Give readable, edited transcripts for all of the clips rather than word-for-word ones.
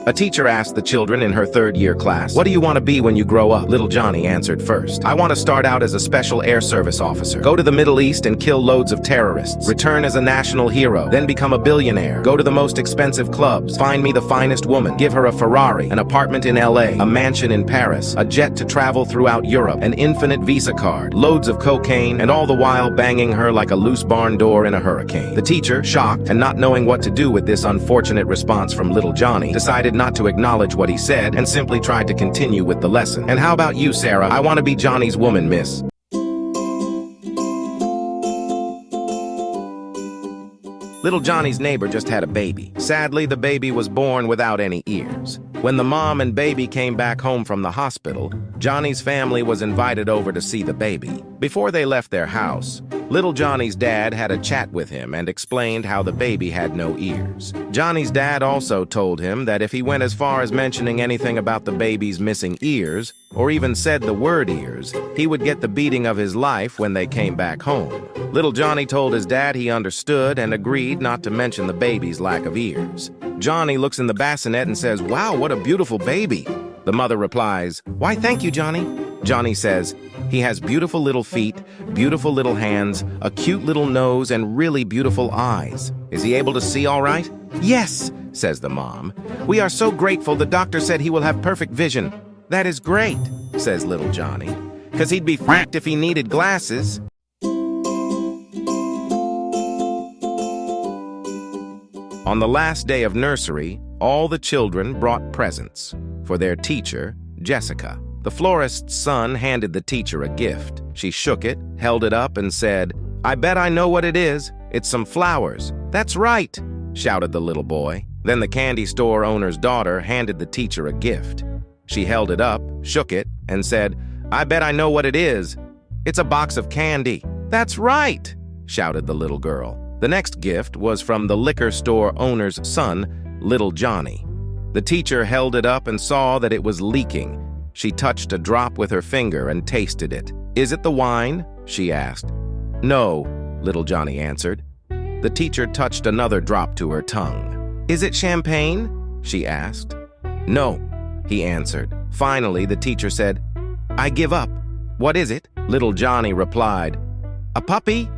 A teacher asked the children in her third-year class, "What do you want to be when you grow up?" Little Johnny answered first. "I want to start out as a special air service officer. Go to the Middle East and kill loads of terrorists. Return as a national hero. Then become a billionaire. Go to the most expensive clubs. Find me the finest woman. Give her a Ferrari, an apartment in LA, a mansion in Paris, a jet to travel throughout Europe, an infinite Visa card, loads of cocaine, and all the while banging her like a loose barn door in a hurricane." The teacher, shocked and not knowing what to do with this unfortunate response from little Johnny, decided not to acknowledge what he said and simply tried to continue with the lesson. "And how about you, Sarah? I want to be Johnny's woman, miss." Little Johnny's neighbor just had a baby. Sadly, the baby was born without any ears. When the mom and baby came back home from the hospital, Johnny's family was invited over to see the baby. Before they left their house, little Johnny's dad had a chat with him and explained how the baby had no ears. Johnny's dad also told him that if he went as far as mentioning anything about the baby's missing ears, or even said the word ears, he would get the beating of his life when they came back home. Little Johnny told his dad he understood and agreed not to mention the baby's lack of ears. Johnny looks in the bassinet and says, "Wow, what a beautiful baby." The mother replies, "Why, thank you, Johnny." Johnny says, "He has beautiful little feet, beautiful little hands, a cute little nose, and really beautiful eyes. Is he able to see all right?" "Yes," says the mom. "We are so grateful. The doctor said he will have perfect vision." "That is great," says little Johnny, "'cause he'd be f***ed if he needed glasses." On the last day of nursery, all the children brought presents for their teacher, Jessica. The florist's son handed the teacher a gift. She shook it, held it up, and said, "I bet I know what it is. It's some flowers." "That's right," shouted the little boy. Then the candy store owner's daughter handed the teacher a gift. She held it up, shook it, and said, "I bet I know what it is. It's a box of candy." "That's right," shouted the little girl. The next gift was from the liquor store owner's son, little Johnny. The teacher held it up and saw that it was leaking. She touched a drop with her finger and tasted it. "Is it the wine?" she asked. "No," little Johnny answered. The teacher touched another drop to her tongue. "Is it champagne?" she asked. "No," he answered. Finally, the teacher said, "I give up." "What is it?" Little Johnny replied, "A puppy."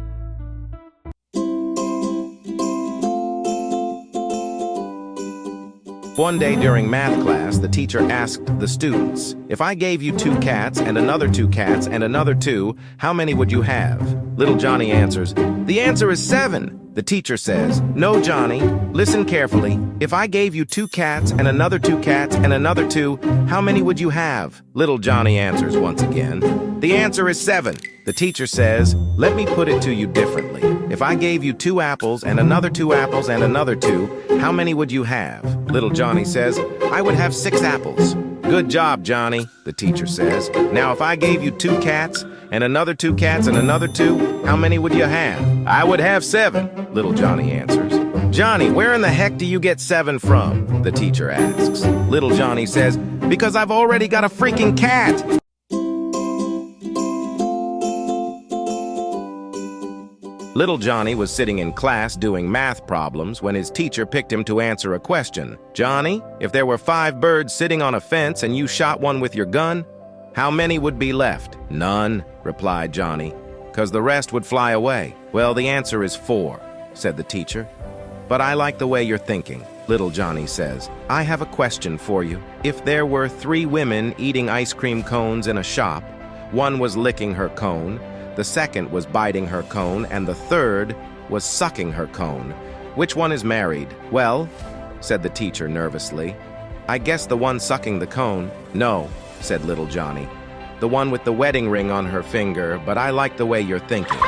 One day during math class, the teacher asked the students, "If I gave you 2 cats and another 2 cats and another 2, how many would you have?" Little Johnny answers, "The answer is 7. The teacher says, "No, Johnny, listen carefully. If I gave you 2 cats and another 2 cats and another 2, how many would you have?" Little Johnny answers once again, "The answer is 7. The teacher says, "Let me put it to you differently. If I gave you 2 apples and another 2 apples and another 2, how many would you have?" Little Johnny says, "I would have 6 apples." "Good job, Johnny," the teacher says. "Now if I gave you 2 cats and another 2 cats and another 2, how many would you have?" "I would have 7, little Johnny answers. "Johnny, where in the heck do you get 7 from?" the teacher asks. Little Johnny says, "Because I've already got a freaking cat." Little Johnny was sitting in class doing math problems when his teacher picked him to answer a question. "Johnny, if there were 5 birds sitting on a fence and you shot one with your gun, how many would be left?" "None," replied Johnny, "'cause the rest would fly away." "Well, the answer is 4, said the teacher. "But I like the way you're thinking," little Johnny says. "I have a question for you. If there were 3 women eating ice cream cones in a shop, one was licking her cone, the second was biting her cone, and the third was sucking her cone, which one is married?" "Well," said the teacher nervously, "I guess the one sucking the cone." "No," said little Johnny, "the one with the wedding ring on her finger, but I like the way you're thinking."